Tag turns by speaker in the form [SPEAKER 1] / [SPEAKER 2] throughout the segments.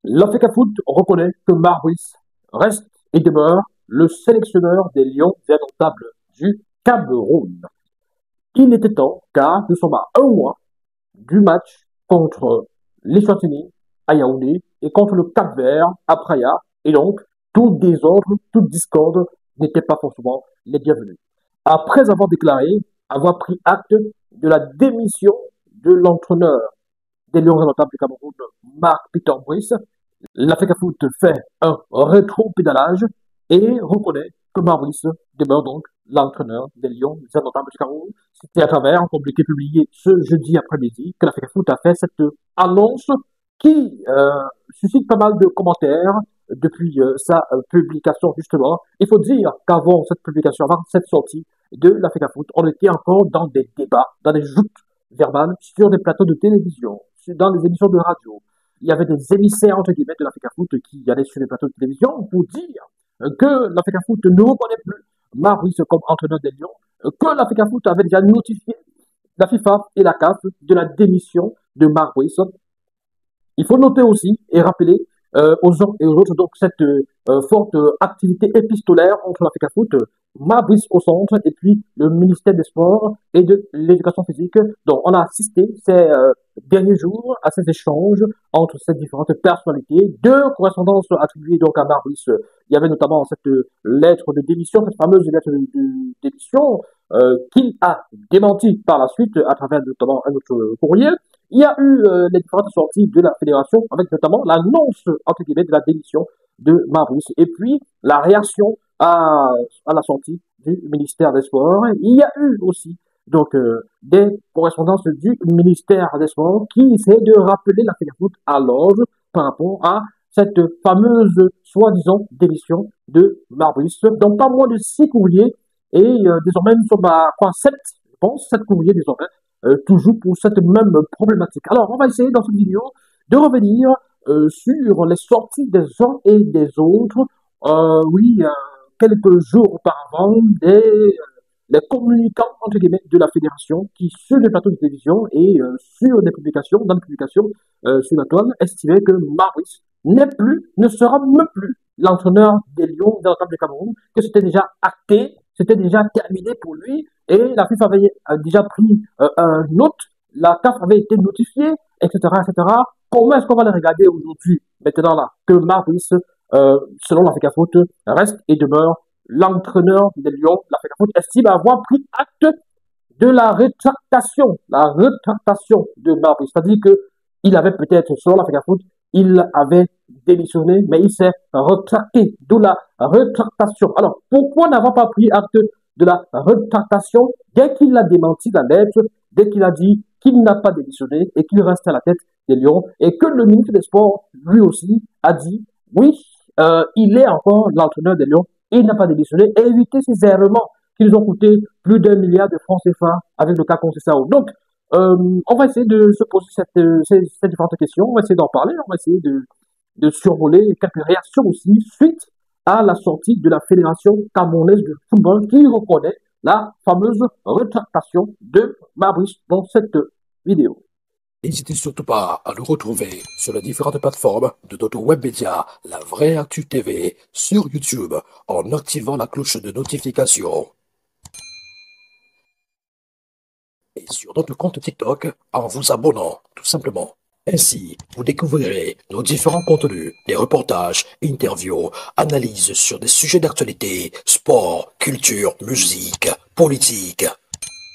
[SPEAKER 1] L'Africa Foot reconnaît que Marbrice reste et demeure le sélectionneur des Lions indomptables du Cameroun. Il était temps, car nous sommes à un mois du match contre l'Eswatini à Yaoundé et contre le Cap-Vert à Praia. Et donc, tout désordre, toute discorde n'était pas forcément les bienvenus. Après avoir déclaré avoir pris acte de la démission de l'entraîneur des Lions indomptables du Cameroun, Marc Peter Brice, l'Africa Foot fait un rétro-pédalage et reconnaît que Maurice demeure donc l'entraîneur des Lions indomptables du Cameroun. C'était à travers un communiqué publié ce jeudi après-midi que l'Africa Foot a fait cette annonce qui suscite pas mal de commentaires depuis sa publication justement. Il faut dire qu'avant cette publication, avant cette sortie de l'Africa Foot, on était encore dans des débats, dans des joutes verbales sur des plateaux de télévision, dans des émissions de radio. Il y avait des émissaires, entre guillemets, de l'Africa Foot qui allaient sur les plateaux de télévision pour dire que l'Africa Foot ne reconnaît plus Maurice comme entraîneur des Lions, que l'Africa Foot avait déjà notifié la FIFA et la CAF de la démission de Maurice. Il faut noter aussi et rappeler aux uns et aux autres donc cette forte activité épistolaire entre l'Africa Foot, Mabrice au centre et puis le ministère des Sports et de l'Éducation physique. Donc on a assisté ces derniers jours à ces échanges entre ces différentes personnalités, deux correspondances attribuées donc à Mabrice. Il y avait notamment cette lettre de démission, cette fameuse lettre de démission qu'il a démentie par la suite à travers notamment un autre courrier. Il y a eu les différentes sorties de la fédération, avec notamment l'annonce, entre guillemets, de la démission de Maurice. Et puis, la réaction à la sortie du ministère des Sports. Il y a eu aussi donc des correspondances du ministère des Sports qui essaient de rappeler la fédération à l'ordre par rapport à cette fameuse soi-disant démission de Maurice. Donc, pas moins de 6 courriers. Et désormais, nous sommes à quoi 7, je pense, 7 courriers désormais toujours pour cette même problématique. Alors, on va essayer dans cette vidéo de revenir sur les sorties des uns et des autres. Oui, quelques jours auparavant, les communicants, entre guillemets, de la fédération qui, sur les plateaux de télévision et sur des publications, dans les publications sur la toile, estimaient que Maurice n'est plus, ne sera même plus l'entraîneur des Lions dans le du Cameroun, que c'était déjà acté, c'était déjà terminé pour lui, et la FIFA avait déjà pris un note, la CAF avait été notifiée, etc., etc. Comment est-ce qu'on va les regarder aujourd'hui, maintenant là, que Maurice, selon l'Africa Foot, reste et demeure l'entraîneur des Lions? L'Africa Foot estime avoir pris acte de la rétractation de Maurice. C'est-à-dire que il avait peut-être, selon l'Africa Foot, il avait démissionné, mais il s'est retracté, d'où la rétractation. Alors, pourquoi n'avoir pas pris acte de la rétractation dès qu'il a démenti la lettre, dès qu'il a dit qu'il n'a pas démissionné et qu'il reste à la tête des Lions, et que le ministre des Sports, lui aussi, a dit, oui, il est encore l'entraîneur des Lions, et il n'a pas démissionné, et éviter ces errements qui nous ont coûté plus d'1 milliard de francs CFA avec le cas Conceição. Donc, on va essayer de se poser ces différentes questions, on va essayer d'en parler, on va essayer de survoler quelques réactions aussi suite à la sortie de la Fédération camerounaise de football qui reconnaît la fameuse rétractation de Mabrice dans cette vidéo.
[SPEAKER 2] N'hésitez surtout pas à nous retrouver sur les différentes plateformes de notre web média, La Vraie Actu TV, sur YouTube, en activant la cloche de notification. Et sur notre compte TikTok, en vous abonnant, tout simplement. Ainsi, vous découvrirez nos différents contenus, des reportages, interviews, analyses sur des sujets d'actualité, sport, culture, musique, politique.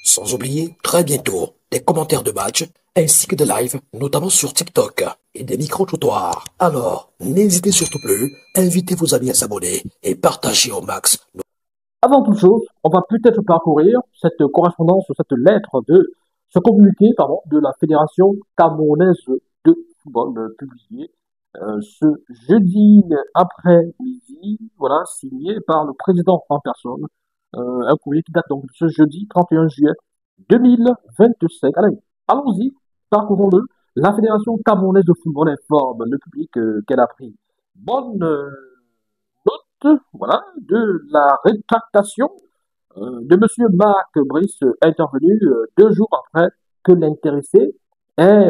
[SPEAKER 2] Sans oublier, très bientôt, des commentaires de matchs, ainsi que des lives, notamment sur TikTok, et des micro-trottoirs. Alors, n'hésitez surtout plus, invitez vos amis à s'abonner et partagez au max.
[SPEAKER 1] Avant toute chose, on va peut-être parcourir cette correspondance, cette lettre de ce communiqué, pardon, de la Fédération camerounaise de football publié ce jeudi après-midi, voilà, signé par le président en personne. Un courrier qui date donc de ce jeudi 31 juillet 2025. Allez, allons-y, parcourons-le. La Fédération camerounaise de football informe le public qu'elle a pris bonne note, voilà, de la rétractation de M. Marc Brice, intervenu 2 jours après que l'intéressé ait,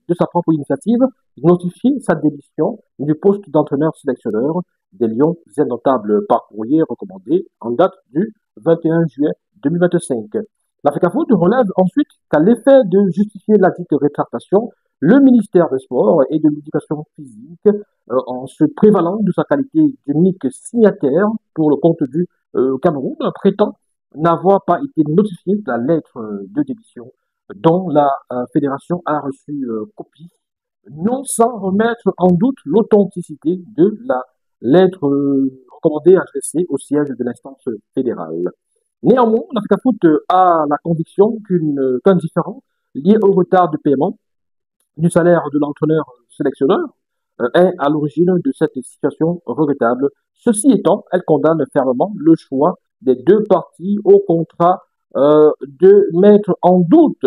[SPEAKER 1] de sa propre initiative, notifié sa démission du poste d'entraîneur-sélectionneur des Lions indomptables par courrier recommandé en date du 21 juillet 2025. La FECAFOOT relève ensuite qu'à l'effet de justifier la dite rétractation, le ministère des Sports et de l'Éducation physique, en se prévalant de sa qualité d'unique signataire pour le compte du Cameroun, prétend n'avoir pas été notifié de la lettre de démission dont la fédération a reçu copie, non sans remettre en doute l'authenticité de la lettre recommandée adressée au siège de l'instance fédérale. Néanmoins, la FECAFOOT a la conviction qu'un différend lié au retard de paiement du salaire de l'entraîneur sélectionneur est à l'origine de cette situation regrettable. Ceci étant, elle condamne fermement le choix des deux parties au contrat de mettre en doute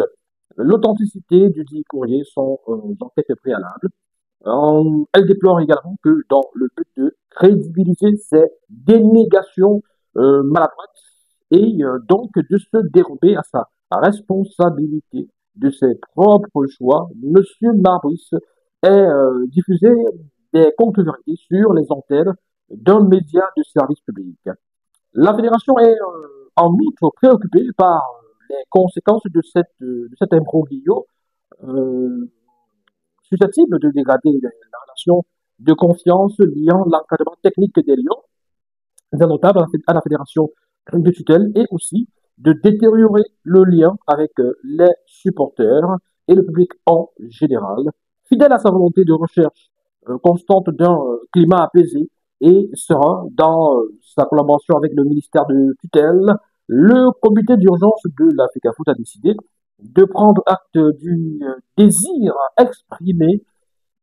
[SPEAKER 1] l'authenticité du dit courrier sans enquête préalable. Elle déplore également que dans le but de crédibiliser ces dénégations maladroites et donc de se dérober à sa responsabilité de ses propres choix, M. Maurice est diffusé des contre-vérités sur les antennes d'un média de service public. La fédération est en outre préoccupée par les conséquences de cet imbroglio susceptible de dégrader la relation de confiance liant l'encadrement technique des Lions, indomptables à la fédération de tutelle, et aussi de détériorer le lien avec les supporters et le public en général. Fidèle à sa volonté de recherche constante d'un climat apaisé et serein dans sa collaboration avec le ministère de tutelle, le comité d'urgence de la FECAFOOT a décidé de prendre acte du désir exprimé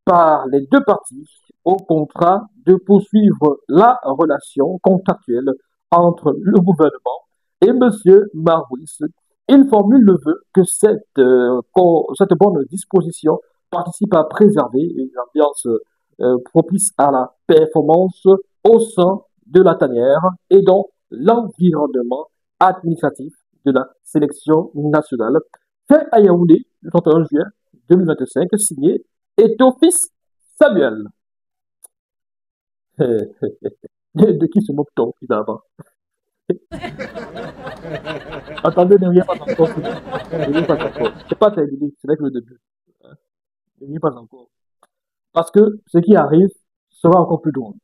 [SPEAKER 1] par les deux parties au contrat de poursuivre la relation contractuelle entre le gouvernement et M. Maurice. Il formule le vœu que cette bonne disposition participe à préserver une ambiance propice à la performance au sein de la tanière et dans l'environnement administratif de la sélection nationale. Fait à Yaoundé, le 31 juin 2025, signé Étofis Samuel. De qui se moque-t-on finalement? Attendez, ne riez pas encore. Ne riez pas encore. C'est pas terminé, c'est avec le début. Ne riez pas encore. Parce que ce qui arrive sera encore plus drôle.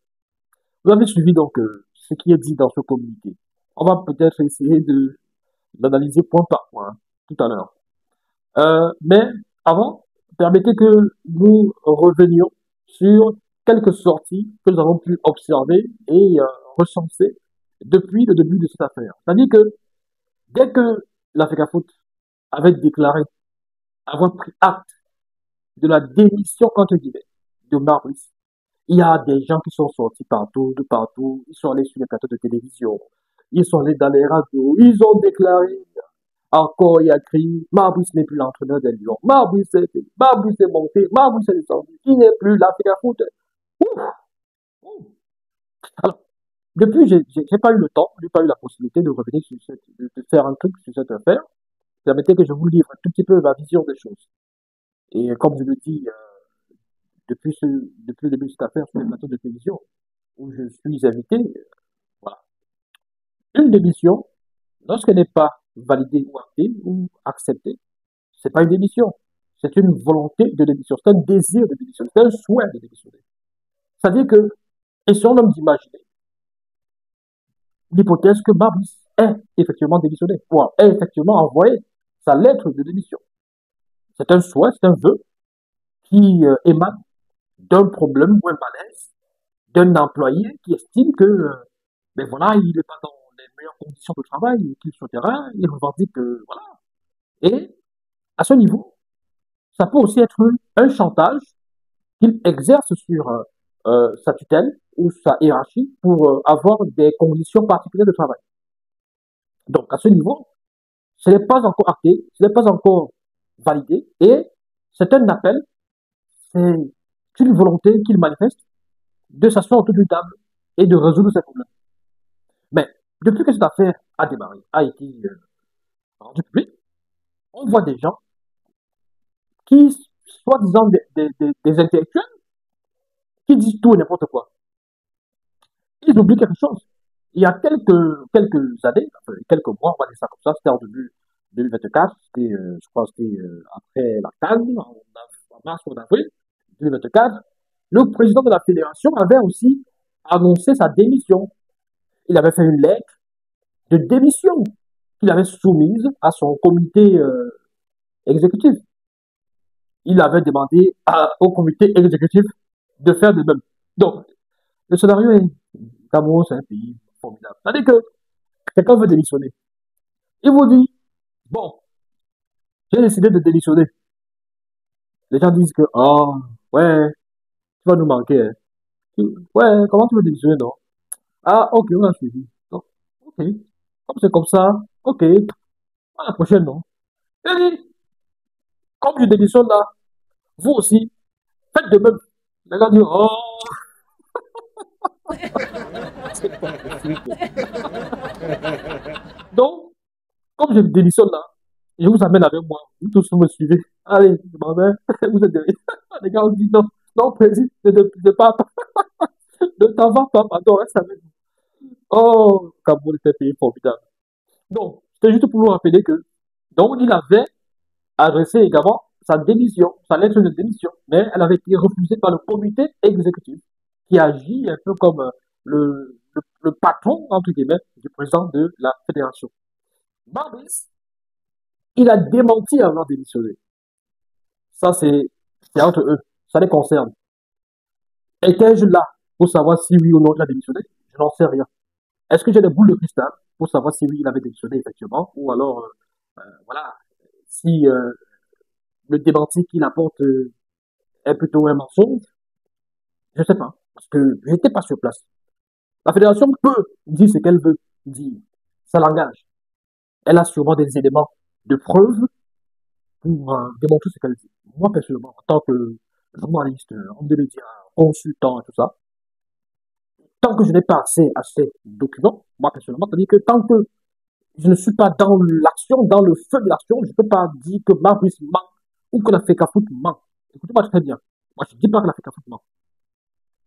[SPEAKER 1] Vous avez suivi donc ce qui est dit dans ce communiqué. On va peut-être essayer d'analyser point par point tout à l'heure. Mais avant, permettez que nous revenions sur quelques sorties que nous avons pu observer et recenser depuis le début de cette affaire. C'est-à-dire que dès que la FECAFOOT avait déclaré avoir pris acte de la démission, entre guillemets, de Maurice, il y a des gens qui sont sortis partout, de partout, ils sont allés sur les plateaux de télévision, ils sont allés dans les radios, ils ont déclaré encore il y a crié, Maurice n'est plus l'entraîneur des Lions. Maurice est monté, Maurice est descendu. Il n'est plus la FECAFOOT. Ouf. Alors, depuis, j'ai pas eu le temps, j'ai pas eu la possibilité de revenir sur de faire un truc sur cette affaire. Permettez que je vous livre un tout petit peu ma vision des choses. Et comme je le dis, depuis le début de cette affaire sur les plateaux de télévision, où je suis invité, voilà. Une démission, lorsqu'elle n'est pas validée ou actée ou acceptée, c'est pas une démission. C'est une volonté de démission. C'est un désir de démission. C'est un souhait de démissionner. C'est-à-dire que, essayons même d'imaginer l'hypothèse que Maurice est effectivement démissionné, ou est effectivement envoyé sa lettre de démission. C'est un souhait, c'est un vœu qui émane d'un problème ou un malaise d'un employé qui estime que, ben voilà, il n'est pas dans les meilleures conditions de travail qu'il souhaiterait, il revendique que, voilà. Et à ce niveau, ça peut aussi être un chantage qu'il exerce sur sa tutelle ou sa hiérarchie pour avoir des conditions particulières de travail. Donc, à ce niveau, ce n'est pas encore acté, ce n'est pas encore validé, et c'est un appel, c'est une volonté qu'il manifeste de s'asseoir autour d'une table et de résoudre ses problèmes. Mais depuis que cette affaire a démarré, a été rendue publique, on voit des gens qui soi-disant des intellectuels qui disent tout et n'importe quoi. Ils oublient quelque chose. Il y a quelques années, enfin, quelques mois, on va dire ça comme ça, c'était en début 2024, c'était, je crois que c'était après la CAN, en mars ou en avril 2024, le président de la fédération avait aussi annoncé sa démission. Il avait fait une lettre de démission qu'il avait soumise à son comité exécutif. Il avait demandé au comité exécutif de faire de même. Donc, le scénario est, Cameroun, c'est un pays formidable. C'est-à-dire que quelqu'un veut démissionner. Il vous dit, bon, j'ai décidé de démissionner. Les gens disent que, oh, ouais, tu vas nous manquer. Hein. Ouais, comment tu veux démissionner, non? Ah, ok, on a suivi. Donc, ok, comme c'est comme ça, ok, à la prochaine, non? Et dit, comme je démissionne là, vous aussi, faites de même. Les gars disent, oh, c'est pas possible. Donc, comme je démissionne là, je vous amène avec moi. Vous tous vous me suivez. Allez, je m'en vais. Vous êtes derrière. Les gars ont dit non, non, président, pas, ne t'en vas pas, pardon, reste avec nous. Oh, Cameroun est un pays formidable. Donc, c'était juste pour vous rappeler que, donc, il avait adressé également sa démission, sa lettre de démission, mais elle avait été refusée par le comité exécutif, qui agit un peu comme le patron, entre guillemets, du président de la fédération. Babis, il a démenti avant de démissionner. Ça, c'est entre eux. Ça les concerne. Étais-je là pour savoir si oui ou non il a démissionné? Je n'en sais rien. Est-ce que j'ai des boules de cristal pour savoir si oui il avait démissionné effectivement ou alors, voilà, si le démenti qu'il apporte est plutôt un mensonge? Je ne sais pas. Parce que je n'étais pas sur place. La fédération peut dire ce qu'elle veut dire. Ça l'engage. Elle a sûrement des éléments de preuve pour démontrer ce qu'elle dit. Moi, personnellement, en tant que journaliste, homme de médias, consultant et tout ça, tant que je n'ai pas accès à ces documents, moi personnellement, c'est-à-dire que tant que je ne suis pas dans l'action, dans le feu de l'action, je ne peux pas dire que Maurice ment ou que la FECAFOOT ment. Écoutez-moi très bien. Moi, je ne dis pas que la FECAFOOT ment.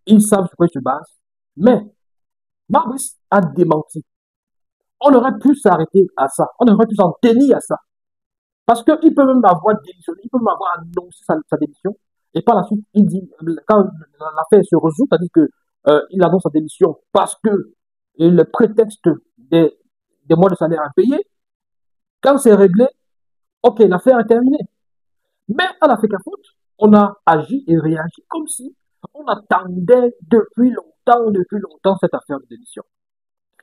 [SPEAKER 1] Ils savent sur quoi ils se basent. Mais Maurice a démenti. On aurait pu s'arrêter à ça. On aurait pu s'en tenir à ça. Parce qu'il peut même avoir démissionné, il peut même avoir annoncé sa démission. Et par la suite, il dit, quand l'affaire se résout, c'est-à-dire que il annonce sa démission parce que le prétexte des mois de salaire impayés, quand c'est réglé, ok, l'affaire est terminée. Mais à la FECAFOOT, on a agi et réagi comme si on attendait depuis longtemps cette affaire de démission.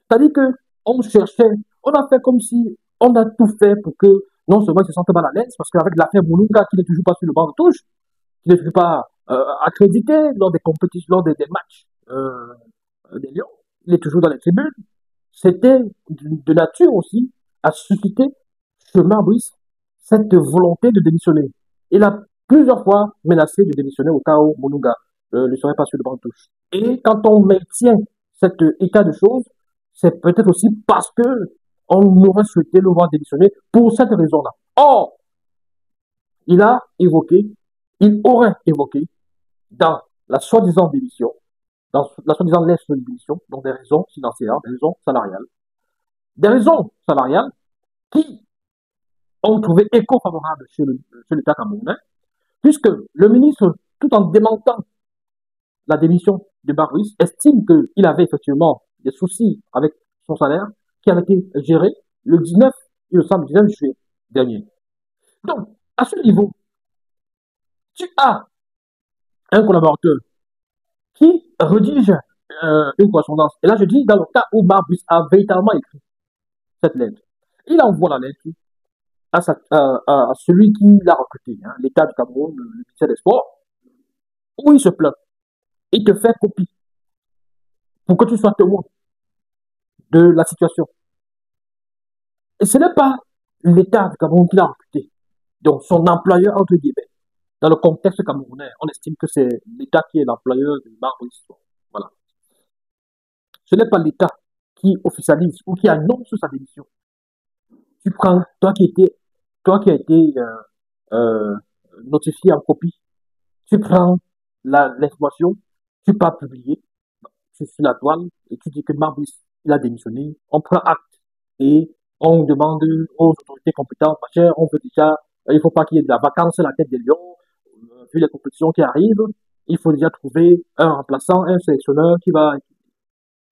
[SPEAKER 1] C'est-à-dire que on cherchait, on a fait comme si on a tout fait pour que non seulement ils se sentent mal à l'aise, parce qu'avec l'affaire Moulunga, qui n'est toujours pas sur le banc de touche, qui n'est toujours pas accrédité lors des compétitions, lors des matchs des Lions, il est toujours dans les tribunes. C'était de nature aussi à susciter chez Maurice cette volonté de démissionner. Il a plusieurs fois menacé de démissionner au cas où Moulunga ne serait pas sur le banc de touche. Et quand on maintient cet état de choses, c'est peut-être aussi parce que on aurait souhaité le voir démissionner pour cette raison-là. Or, il aurait évoqué dans la soi-disant démission, dans la soi-disant lettre de démission, donc des raisons financières, des raisons salariales qui ont trouvé écho favorable chez l'État camerounais, puisque le ministre, tout en démentant la démission de Barruis, estime qu'il avait effectivement des soucis avec son salaire qui avait été géré le 19, il me semble, 19 juillet dernier. Donc, à ce niveau, tu as un collaborateur qui rédige une correspondance. Et là, je dis dans le cas où Barruis a véritablement écrit cette lettre. Il envoie la lettre à celui qui l'a recruté, hein, l'État du Cameroun, le ministère des Sports, où il se plaint. Il te fait copie pour que tu sois témoin de la situation. Et ce n'est pas l'État du Cameroun qui l'a recruté, donc son employeur, entre guillemets. Dans le contexte camerounais, on estime que c'est l'État qui est l'employeur de Maurice. Voilà. Ce n'est pas l'État qui officialise ou qui annonce sa démission. Tu prends, toi qui as été notifié en copie. Tu prends l'information, tu pars publier sur la toile et tu dis que Marbus, il a démissionné. On prend acte et on demande aux autorités compétentes, machin, on veut déjà, il faut pas qu'il y ait de la vacance à la tête des Lions, vu les compétitions qui arrivent, il faut déjà trouver un remplaçant, un sélectionneur qui va.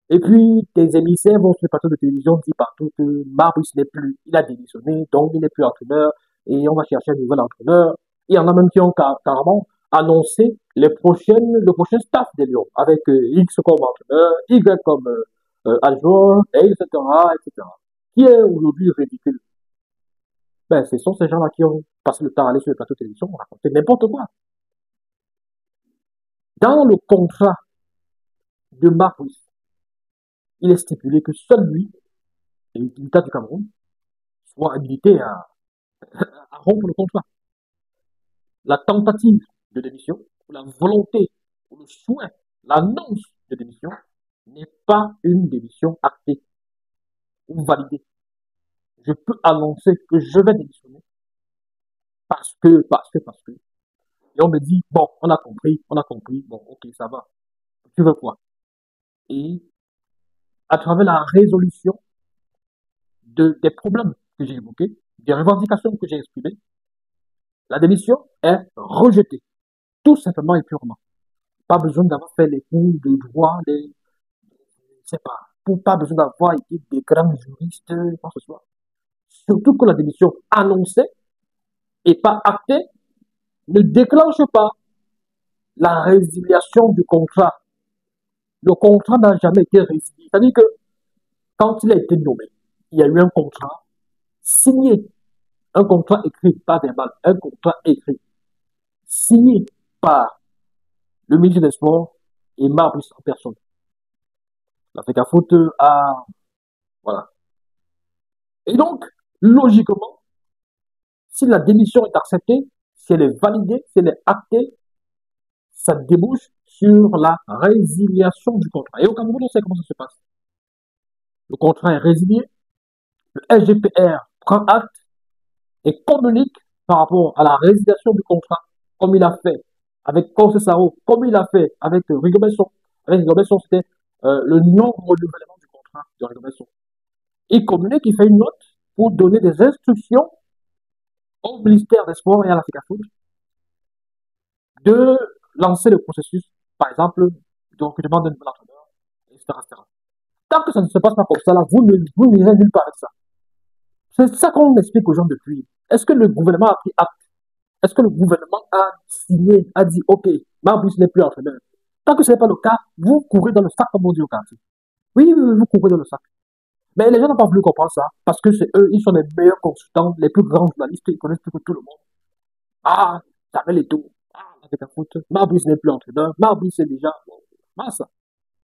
[SPEAKER 1] Et puis, tes émissaires vont sur les plateaux de télévision dire partout que Marbus n'est plus, il a démissionné, donc il n'est plus entraîneur, et on va chercher un nouvel entraîneur. Il y en a même qui ont carrément annoncé le prochain staff des Lions, avec X comme entraîneur, Y comme adjoint, et etc., etc. Qui est aujourd'hui ridicule. Ben, ce sont ces gens-là qui ont passé le temps à aller sur les plateaux de télévision, raconter n'importe quoi. Dans le contrat de Marbus, il est stipulé que seul lui, et l'État du Cameroun, soit habilité à rompre le contrat. La tentative de démission, ou la volonté, ou le souhait, l'annonce de démission n'est pas une démission actée ou validée. Je peux annoncer que je vais démissionner parce que. Et on me dit, bon, on a compris, bon, ok, ça va. Tu veux quoi? Et à travers la résolution des problèmes que j'ai évoqués, des revendications que j'ai exprimées, la démission est rejetée, tout simplement et purement. Pas besoin d'avoir fait les cours de droit, je sais pas, pas besoin d'avoir été des grands juristes, quoi que ce soit. Surtout que la démission annoncée et pas actée ne déclenche pas la résiliation du contrat. Le contrat n'a jamais été résilié. C'est-à-dire que quand il a été nommé, il y a eu un contrat signé, un contrat écrit, pas verbal, un contrat écrit, signé par le ministre des Sports et Marbus en personne. La Foot a. Voilà. Et donc, logiquement, si la démission est acceptée, si elle est validée, si elle est actée, ça débouche sur la résiliation du contrat. Et au Cameroun, on sait comment ça se passe. Le contrat est résilié, le SGPR prend acte et communique par rapport à la résiliation du contrat, comme il a fait avec Concessaro, comme il a fait avec Rigobesson. Avec Rigobesson, c'était le non-renouvellement du contrat de Rigobesson. Il communique, il fait une note pour donner des instructions au ministère des Sports et à l'Africa Foot de lancer le processus, par exemple, de recrutement d'un nouvel entraîneur, etc., etc. Tant que ça ne se passe pas comme ça, là, vous n'irez nulle part avec ça. C'est ça qu'on explique aux gens depuis. Est-ce que le gouvernement a pris acte? Est-ce que le gouvernement a signé, a dit, OK, Marbus n'est plus entraîneur? Tant que ce n'est pas le cas, vous courez dans le sac, comme on dit au quartier. Oui, vous courez dans le sac. Mais les gens n'ont pas voulu comprendre ça, parce que c'est eux, ils sont les meilleurs consultants, les plus grands journalistes, ils connaissent plus que tout le monde. Ah, ça fait les tours. Ah, avec un foot. Marbus n'est plus entraîneur. Marbus c'est déjà. Ah, ça.